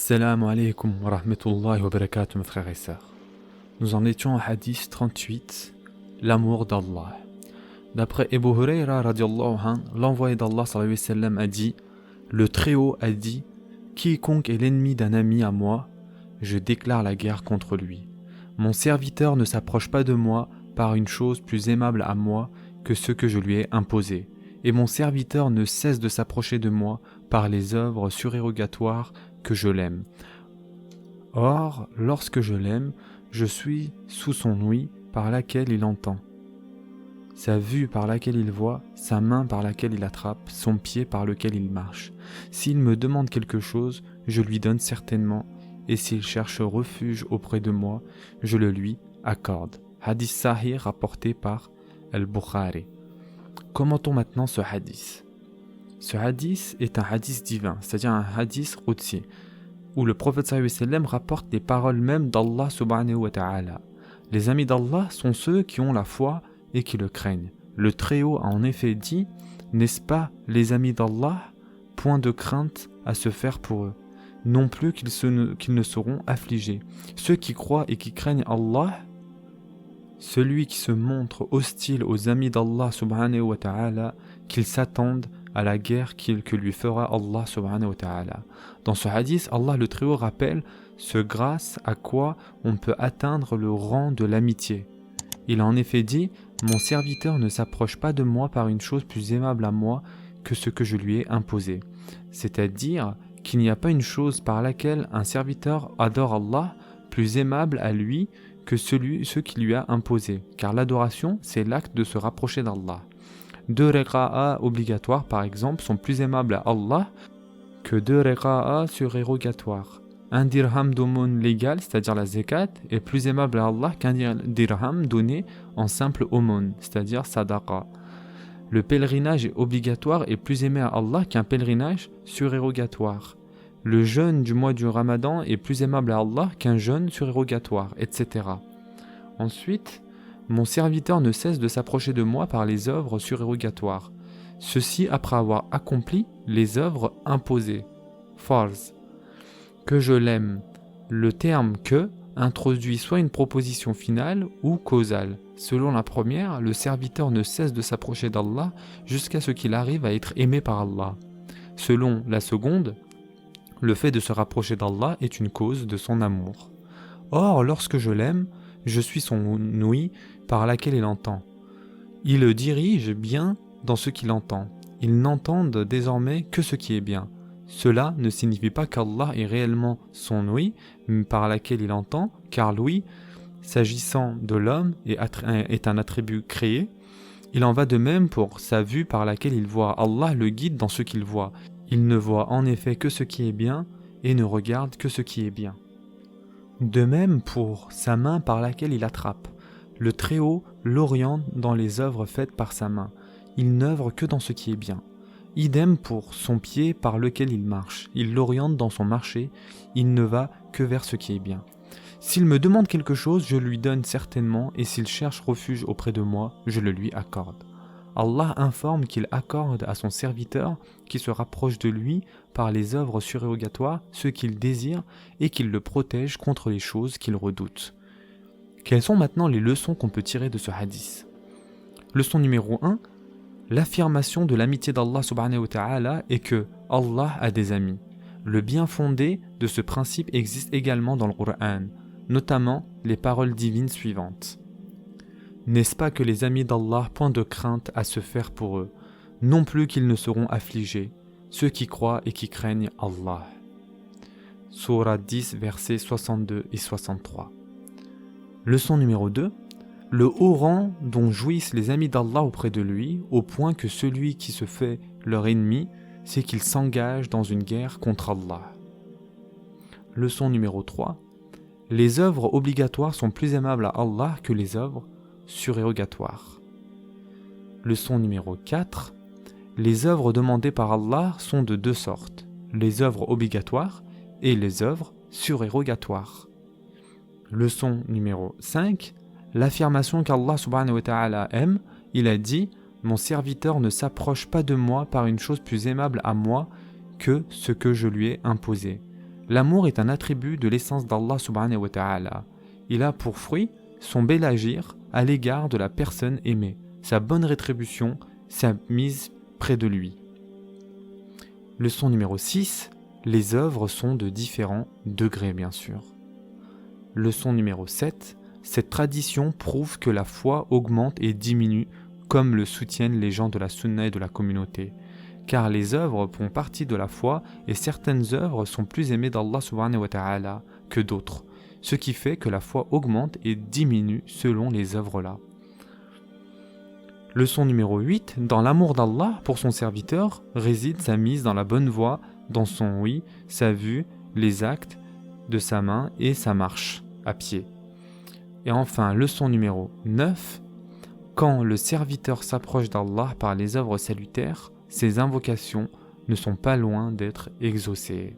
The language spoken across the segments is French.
Assalamu alaikum wa rahmatullahi wa barakatuh, mes frères et sœurs. Nous en étions au hadith 38, l'amour d'Allah. D'après Abu Huraira radiallahu anhu, l'envoyé d'Allah sallallahu alayhi wa sallam a dit: le Très-Haut a dit, quiconque est l'ennemi d'un ami à moi, je déclare la guerre contre lui. Mon serviteur ne s'approche pas de moi par une chose plus aimable à moi que ce que je lui ai imposé. Et mon serviteur ne cesse de s'approcher de moi par les œuvres surérogatoires que je l'aime. Or, lorsque je l'aime, je suis sous son ouïe par laquelle il entend, sa vue par laquelle il voit, sa main par laquelle il attrape, son pied par lequel il marche. S'il me demande quelque chose, je lui donne certainement, et s'il cherche refuge auprès de moi, je le lui accorde. Hadith Sahih rapporté par Al-Bukhari. Commentons maintenant ce hadith. Ce hadith est un hadith divin, c'est-à-dire un hadith qudsi, où le prophète sallallahu alayhi wa sallam rapporte les paroles mêmes d'Allah subhanahu wa ta'ala. Les amis d'Allah sont ceux qui ont la foi et qui le craignent. Le Très-Haut a en effet dit: n'est-ce pas les amis d'Allah, point de crainte à se faire pour eux, non plus qu'ils ne seront affligés. Ceux qui croient et qui craignent Allah. Celui qui se montre hostile aux amis d'Allah subhanahu wa ta'ala, qu'ils s'attendent à la guerre que lui fera Allah subhanahu wa ta'ala. Dans ce hadith, Allah le Très-Haut rappelle ce grâce à quoi on peut atteindre le rang de l'amitié. Il a en effet dit: mon serviteur ne s'approche pas de moi par une chose plus aimable à moi que ce que je lui ai imposé. C'est-à-dire qu'il n'y a pas une chose par laquelle un serviteur adore Allah plus aimable à lui que ce qui lui a imposé, car l'adoration, c'est l'acte de se rapprocher d'Allah. 2 raka'a obligatoires, par exemple, sont plus aimables à Allah que 2 raka'a surérogatoires. Un dirham d'aumône légal, c'est-à-dire la zakat, est plus aimable à Allah qu'un dirham donné en simple aumône, c'est-à-dire sadaqa. Le pèlerinage obligatoire est plus aimé à Allah qu'un pèlerinage surérogatoire. Le jeûne du mois du Ramadan est plus aimable à Allah qu'un jeûne surérogatoire, etc. Ensuite, mon serviteur ne cesse de s'approcher de moi par les œuvres surérogatoires. Ceci après avoir accompli les œuvres imposées. Farz. Que je l'aime. Le terme que introduit soit une proposition finale ou causale. Selon la première, le serviteur ne cesse de s'approcher d'Allah jusqu'à ce qu'il arrive à être aimé par Allah. Selon la seconde, le fait de se rapprocher d'Allah est une cause de son amour. Or, lorsque je l'aime, je suis son ouïe par laquelle il entend. Il le dirige bien dans ce qu'il entend. Il n'entend désormais que ce qui est bien. Cela ne signifie pas qu'Allah est réellement son ouïe par laquelle il entend, car l'ouïe, s'agissant de l'homme, est un attribut créé. Il en va de même pour sa vue par laquelle il voit. Allah le guide dans ce qu'il voit. Il ne voit en effet que ce qui est bien et ne regarde que ce qui est bien. De même pour sa main par laquelle il attrape. Le Très-Haut l'oriente dans les œuvres faites par sa main. Il n'œuvre que dans ce qui est bien. Idem pour son pied par lequel il marche. Il l'oriente dans son marché. Il ne va que vers ce qui est bien. S'il me demande quelque chose, je lui donne certainement, et s'il cherche refuge auprès de moi, je le lui accorde. Allah informe qu'il accorde à son serviteur qui se rapproche de lui par les œuvres surérogatoires ce qu'il désire et qu'il le protège contre les choses qu'il redoute. Quelles sont maintenant les leçons qu'on peut tirer de ce hadith? Leçon numéro 1, l'affirmation de l'amitié d'Allah subhanahu wa ta'ala est que Allah a des amis. Le bien fondé de ce principe existe également dans le Coran, notamment les paroles divines suivantes. N'est-ce pas que les amis d'Allah point de crainte à se faire pour eux, non plus qu'ils ne seront affligés, ceux qui croient et qui craignent Allah. Sourate 10, versets 62 et 63. Leçon numéro 2. Le haut rang dont jouissent les amis d'Allah auprès de lui, au point que celui qui se fait leur ennemi, c'est qu'il s'engage dans une guerre contre Allah. Leçon numéro 3. Les œuvres obligatoires sont plus aimables à Allah que les œuvres surérogatoires. Leçon numéro 4. Les œuvres demandées par Allah sont de 2 sortes, les œuvres obligatoires et les œuvres surérogatoires. Leçon numéro 5. L'affirmation qu'Allah subhanahu wa ta'ala aime, il a dit: mon serviteur ne s'approche pas de moi par une chose plus aimable à moi que ce que je lui ai imposé. L'amour est un attribut de l'essence d'Allah subhanahu wa ta'ala. Il a pour fruit son bel agir à l'égard de la personne aimée, sa bonne rétribution, sa mise près de lui. Leçon numéro 6, les œuvres sont de différents degrés bien sûr. Leçon numéro 7, cette tradition prouve que la foi augmente et diminue comme le soutiennent les gens de la sunna et de la communauté. Car les œuvres font partie de la foi et certaines œuvres sont plus aimées d'Allah subhanahu wa ta'ala que d'autres, ce qui fait que la foi augmente et diminue selon les œuvres-là. Leçon numéro 8, dans l'amour d'Allah pour son serviteur réside sa mise dans la bonne voie, dans son oui, sa vue, les actes de sa main et sa marche à pied. Et enfin, leçon numéro 9, quand le serviteur s'approche d'Allah par les œuvres salutaires, ses invocations ne sont pas loin d'être exaucées.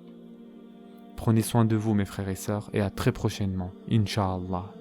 Prenez soin de vous mes frères et sœurs et à très prochainement, Inch'Allah.